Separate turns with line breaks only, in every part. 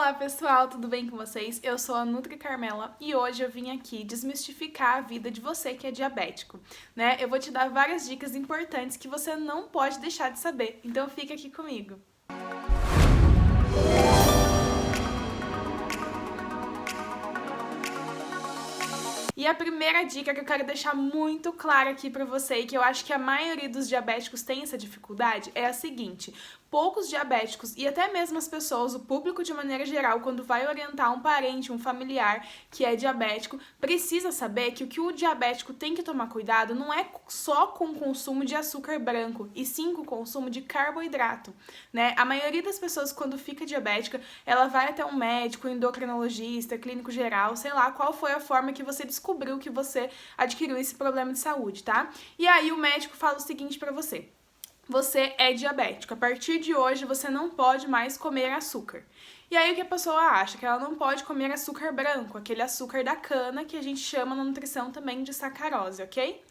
Olá pessoal, tudo bem com vocês? Eu sou a Nutri Carmela e hoje eu vim aqui desmistificar a vida de você que é diabético, né? Eu vou te dar várias dicas importantes que você não pode deixar de saber, então fica aqui comigo. E a primeira dica que eu quero deixar muito clara aqui pra você e que eu acho que a maioria dos diabéticos tem essa dificuldade é a seguinte: poucos diabéticos e até mesmo as pessoas, o público de maneira geral, quando vai orientar um parente, um familiar que é diabético, precisa saber que o diabético tem que tomar cuidado não é só com o consumo de açúcar branco, e sim com o consumo de carboidrato, né? A maioria das pessoas, quando fica diabética, ela vai até um médico, um endocrinologista, clínico geral, sei lá qual foi a forma que você descobriu que você adquiriu esse problema de saúde, tá? E aí o médico fala o seguinte pra você: você é diabético, a partir de hoje você não pode mais comer açúcar. E aí o que a pessoa acha? Que ela não pode comer açúcar branco, aquele açúcar da cana que a gente chama na nutrição também de sacarose, ok?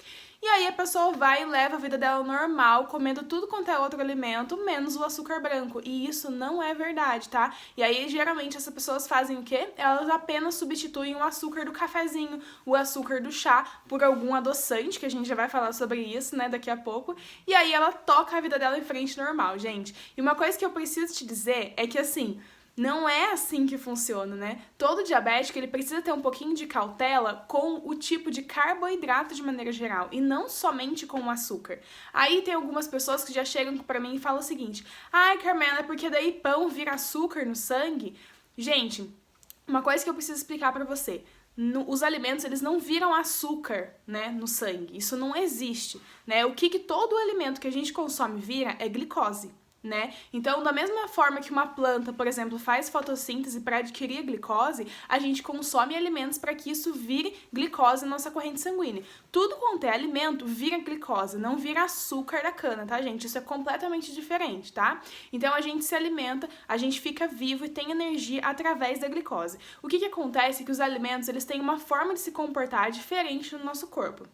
E aí a pessoa vai e leva a vida dela normal, comendo tudo quanto é outro alimento, menos o açúcar branco. E isso não é verdade, tá? E aí, geralmente, essas pessoas fazem o quê? Elas apenas substituem o açúcar do cafezinho, o açúcar do chá, por algum adoçante, que a gente já vai falar sobre isso, né, daqui a pouco. E aí ela toca a vida dela em frente normal, gente. E uma coisa que eu preciso te dizer é que, assim, não é assim que funciona, né? Todo diabético, ele precisa ter um pouquinho de cautela com o tipo de carboidrato de maneira geral, e não somente com o açúcar. Aí tem algumas pessoas que já chegam pra mim e falam o seguinte: ai, Carmela, é porque daí pão vira açúcar no sangue? Gente, uma coisa que eu preciso explicar pra você: os alimentos, eles não viram açúcar, né, no sangue. Isso não existe, né? O que todo alimento que a gente consome vira é glicose, né? Então, da mesma forma que uma planta, por exemplo, faz fotossíntese para adquirir glicose, a gente consome alimentos para que isso vire glicose na nossa corrente sanguínea. Tudo quanto é alimento vira glicose, não vira açúcar da cana, tá, gente? Isso é completamente diferente, tá? Então, a gente se alimenta, a gente fica vivo e tem energia através da glicose. O que acontece é que os alimentos, eles têm uma forma de se comportar diferente no nosso corpo.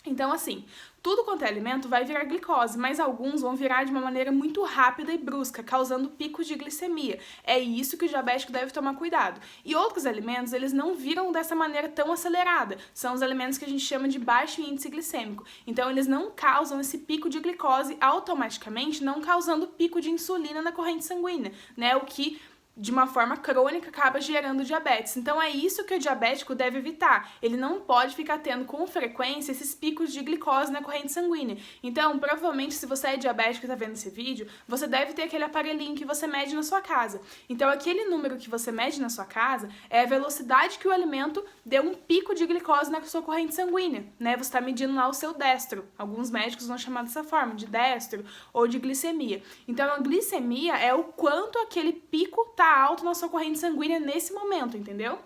Então, assim, tudo quanto é alimento vai virar glicose, mas alguns vão virar de uma maneira muito rápida e brusca, causando picos de glicemia. É isso que o diabético deve tomar cuidado. E outros alimentos, eles não viram dessa maneira tão acelerada. São os alimentos que a gente chama de baixo índice glicêmico. Então, eles não causam esse pico de glicose automaticamente, não causando pico de insulina na corrente sanguínea, né? O que, de uma forma crônica, acaba gerando diabetes. Então é isso que o diabético deve evitar. Ele não pode ficar tendo com frequência esses picos de glicose na corrente sanguínea. Então, provavelmente, se você é diabético e está vendo esse vídeo, você deve ter aquele aparelhinho que você mede na sua casa. Então, aquele número que você mede na sua casa é a velocidade que o alimento deu um pico de glicose na sua corrente sanguínea, né? Você está medindo lá o seu destro. Alguns médicos vão chamar dessa forma, de destro ou de glicemia. Então, a glicemia é o quanto aquele pico tá alto na sua corrente sanguínea nesse momento, entendeu?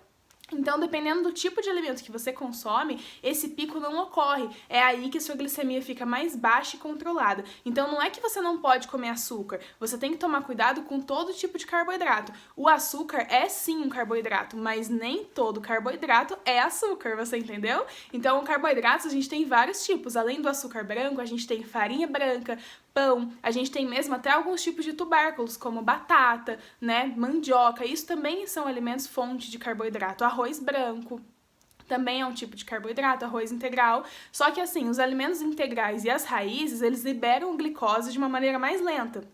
Então, dependendo do tipo de alimento que você consome, esse pico não ocorre. É aí que a sua glicemia fica mais baixa e controlada. Então, não é que você não pode comer açúcar. Você tem que tomar cuidado com todo tipo de carboidrato. O açúcar é sim um carboidrato, mas nem todo carboidrato é açúcar, você entendeu? Então, carboidratos a gente tem vários tipos. Além do açúcar branco, a gente tem farinha branca, pão, a gente tem mesmo até alguns tipos de tubérculos, como batata, né, mandioca. Isso também são alimentos fonte de carboidrato. Arroz branco também é um tipo de carboidrato, arroz integral. Só que assim, os alimentos integrais e as raízes, eles liberam glicose de uma maneira mais lenta,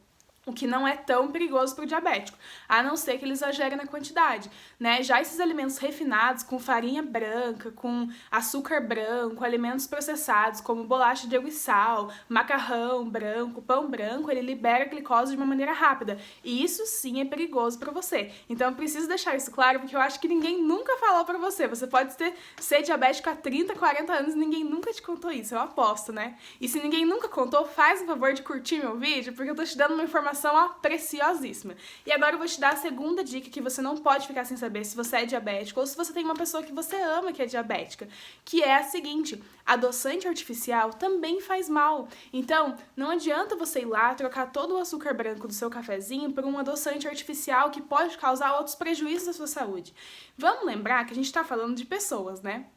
o que não é tão perigoso para o diabético, a não ser que ele exagere na quantidade, né? Já esses alimentos refinados, com farinha branca, com açúcar branco, alimentos processados, como bolacha de água e sal, macarrão branco, pão branco, ele libera glicose de uma maneira rápida. E isso sim é perigoso para você. Então eu preciso deixar isso claro, porque eu acho que ninguém nunca falou para você. Você pode ser diabético há 30, 40 anos e ninguém nunca te contou isso, eu aposto, né? E se ninguém nunca contou, faz o favor de curtir meu vídeo, porque eu tô te dando uma informação preciosíssima. E agora eu vou te dar a segunda dica que você não pode ficar sem saber se você é diabético ou se você tem uma pessoa que você ama que é diabética, que é a seguinte: adoçante artificial também faz mal. Então, não adianta você ir lá trocar todo o açúcar branco do seu cafezinho por um adoçante artificial que pode causar outros prejuízos à sua saúde. Vamos lembrar que a gente tá falando de pessoas, né?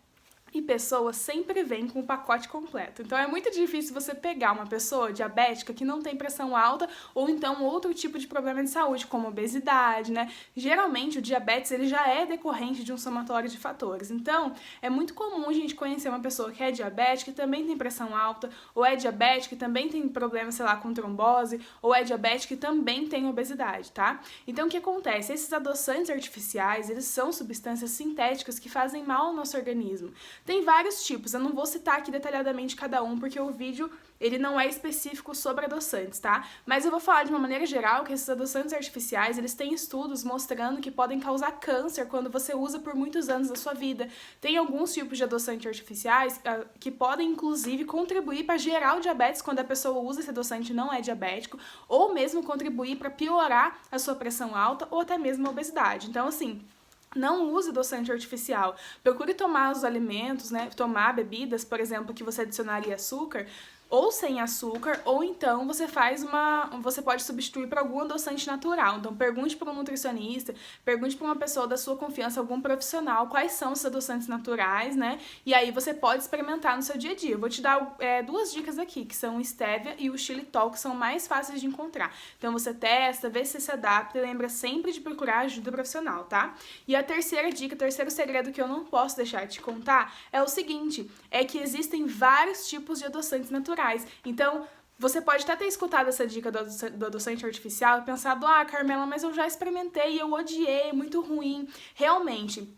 E pessoas sempre vêm com o pacote completo. Então é muito difícil você pegar uma pessoa diabética que não tem pressão alta ou então outro tipo de problema de saúde, como obesidade, né? Geralmente o diabetes ele já é decorrente de um somatório de fatores. Então é muito comum a gente conhecer uma pessoa que é diabética e também tem pressão alta, ou é diabética e também tem problema, sei lá, com trombose, ou é diabética e também tem obesidade, tá? Então o que acontece? Esses adoçantes artificiais, eles são substâncias sintéticas que fazem mal ao nosso organismo. Tem vários tipos, eu não vou citar aqui detalhadamente cada um, porque o vídeo ele não é específico sobre adoçantes, tá? Mas eu vou falar de uma maneira geral que esses adoçantes artificiais, eles têm estudos mostrando que podem causar câncer quando você usa por muitos anos da sua vida. Tem alguns tipos de adoçantes artificiais que podem, inclusive, contribuir para gerar o diabetes quando a pessoa usa esse adoçante e não é diabético, ou mesmo contribuir para piorar a sua pressão alta ou até mesmo a obesidade. Então, assim, não use adoçante artificial. Procure tomar os alimentos, né? Tomar bebidas, por exemplo, que você adicionaria açúcar, ou sem açúcar, ou então você pode substituir por algum adoçante natural. Então pergunte para um nutricionista, pergunte para uma pessoa da sua confiança, algum profissional, quais são os adoçantes naturais, né? E aí você pode experimentar no seu dia a dia. Eu vou te dar duas dicas aqui, que são o stevia e o xilitol, que são mais fáceis de encontrar. Então você testa, vê se adapta e lembra sempre de procurar ajuda profissional, tá? E a terceira dica, o terceiro segredo que eu não posso deixar de te contar é o seguinte, é que existem vários tipos de adoçantes naturais. Então, você pode até ter escutado essa dica do adoçante artificial e pensado, Carmela, mas eu já experimentei, eu odiei, é muito ruim. Realmente,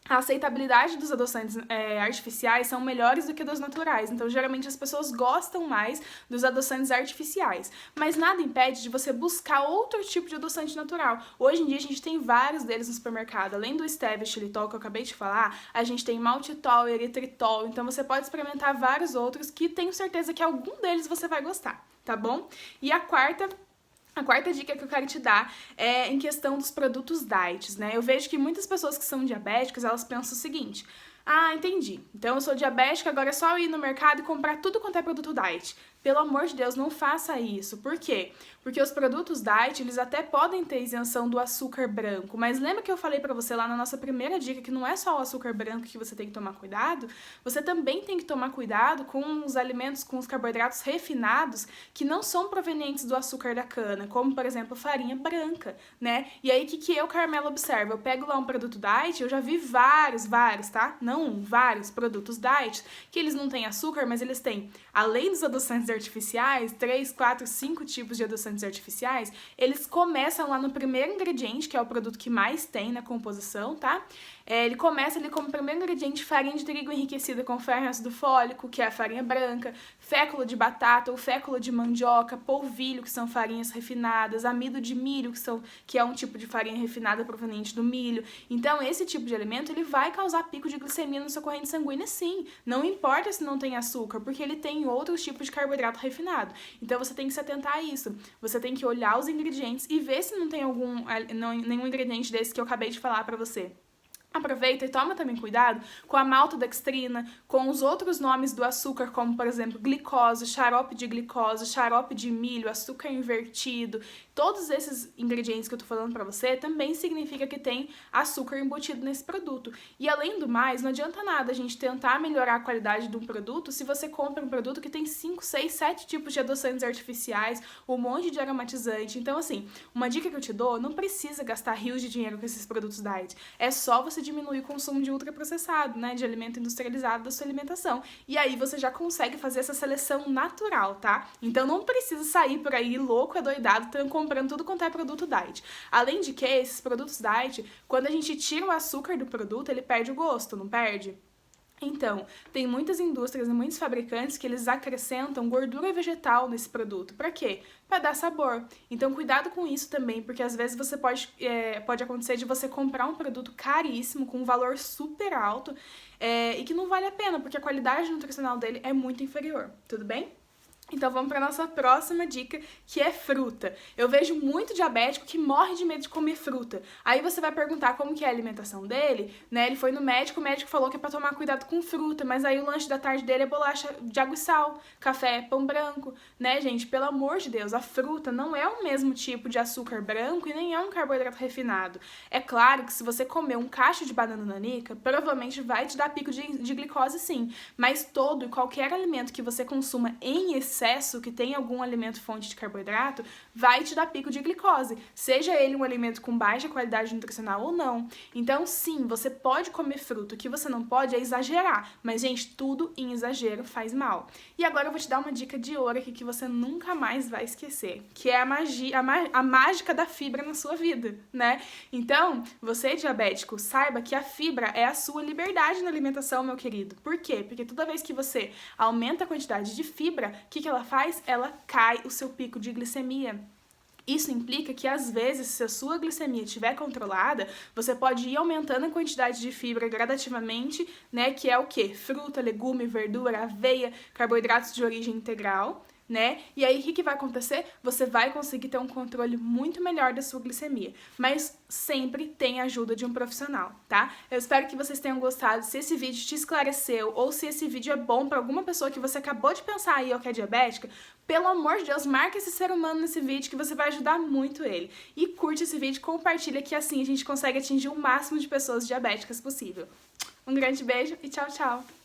a aceitabilidade dos adoçantes artificiais são melhores do que dos naturais. Então, geralmente, as pessoas gostam mais dos adoçantes artificiais. Mas nada impede de você buscar outro tipo de adoçante natural. Hoje em dia, a gente tem vários deles no supermercado. Além do stevia e xilitol, que eu acabei de falar, a gente tem maltitol e eritritol. Então, você pode experimentar vários outros que tenho certeza que algum deles você vai gostar, tá bom? E a quarta dica que eu quero te dar é em questão dos produtos diets, né? Eu vejo que muitas pessoas que são diabéticas, elas pensam o seguinte, entendi, então eu sou diabética, agora é só eu ir no mercado e comprar tudo quanto é produto diet. Pelo amor de Deus, não faça isso. Por quê? Porque os produtos diet, eles até podem ter isenção do açúcar branco, mas lembra que eu falei pra você lá na nossa primeira dica que não é só o açúcar branco que você tem que tomar cuidado? Você também tem que tomar cuidado com os alimentos, com os carboidratos refinados que não são provenientes do açúcar da cana, como, por exemplo, farinha branca, né? E aí, o que eu, Carmela, observo? Eu pego lá um produto diet, eu já vi vários, tá? Não vários produtos diet, que eles não têm açúcar, mas eles têm, além dos adoçantes artificiais, 3, 4, 5 tipos de adoçantes artificiais, eles começam lá no primeiro ingrediente, que é o produto que mais tem na composição, tá? Ele começa ali como primeiro ingrediente farinha de trigo enriquecida com ferro e ácido fólico, que é a farinha branca, fécula de batata ou fécula de mandioca, polvilho, que são farinhas refinadas, amido de milho, que é um tipo de farinha refinada proveniente do milho. Então, esse tipo de alimento, ele vai causar pico de glicemia na sua corrente sanguínea, sim. Não importa se não tem açúcar, porque ele tem outros tipos de carboidrato refinado. Então, você tem que se atentar a isso. Você tem que olhar os ingredientes e ver se não tem nenhum ingrediente desse que eu acabei de falar pra você. Aproveita e toma também cuidado com a maltodextrina, com os outros nomes do açúcar, como, por exemplo, glicose, xarope de milho, açúcar invertido. Todos esses ingredientes que eu tô falando pra você também significa que tem açúcar embutido nesse produto. E, além do mais, não adianta nada a gente tentar melhorar a qualidade de um produto se você compra um produto que tem 5, 6, 7 tipos de adoçantes artificiais, um monte de aromatizante. Então, assim, uma dica que eu te dou, não precisa gastar rios de dinheiro com esses produtos diet. É só você diminuir o consumo de ultraprocessado, né, de alimento industrializado da sua alimentação. E aí você já consegue fazer essa seleção natural, tá? Então não precisa sair por aí louco, adoidado, comprando tudo quanto é produto diet. Além de que, esses produtos diet, quando a gente tira o açúcar do produto, ele perde o gosto, não perde? Então, tem muitas indústrias e muitos fabricantes que eles acrescentam gordura vegetal nesse produto. Pra quê? Pra dar sabor. Então, cuidado com isso também, porque às vezes você pode acontecer de você comprar um produto caríssimo, com um valor super alto, e que não vale a pena, porque a qualidade nutricional dele é muito inferior, tudo bem? Então vamos para nossa próxima dica, que é fruta. Eu vejo muito diabético que morre de medo de comer fruta. Aí você vai perguntar como que é a alimentação dele, né? Ele foi no médico, o médico falou que é para tomar cuidado com fruta, mas aí o lanche da tarde dele é bolacha de água e sal, café, pão branco, né, gente? Pelo amor de Deus, a fruta não é o mesmo tipo de açúcar branco e nem é um carboidrato refinado. É claro que se você comer um cacho de banana nanica, provavelmente vai te dar pico de glicose sim, mas todo e qualquer alimento que você consuma em excesso, que tem algum alimento fonte de carboidrato, vai te dar pico de glicose, seja ele um alimento com baixa qualidade nutricional ou não. Então, sim, você pode comer fruta, o que você não pode é exagerar, mas, gente, tudo em exagero faz mal. E agora eu vou te dar uma dica de ouro aqui que você nunca mais vai esquecer, que é a mágica da fibra na sua vida, né? Então, você diabético, saiba que a fibra é a sua liberdade na alimentação, meu querido. Por quê? Porque toda vez que você aumenta a quantidade de fibra, o que ela faz? Ela cai o seu pico de glicemia. Isso implica que, às vezes, se a sua glicemia estiver controlada, você pode ir aumentando a quantidade de fibra gradativamente, né? Que é o quê? Fruta, legume, verdura, aveia, carboidratos de origem integral, né? E aí, o que vai acontecer? Você vai conseguir ter um controle muito melhor da sua glicemia. Mas sempre tem a ajuda de um profissional, tá? Eu espero que vocês tenham gostado. Se esse vídeo te esclareceu ou se esse vídeo é bom para alguma pessoa que você acabou de pensar aí ou que é diabética, pelo amor de Deus, marca esse ser humano nesse vídeo que você vai ajudar muito ele. E curte esse vídeo, compartilha que assim a gente consegue atingir o máximo de pessoas diabéticas possível. Um grande beijo e tchau, tchau!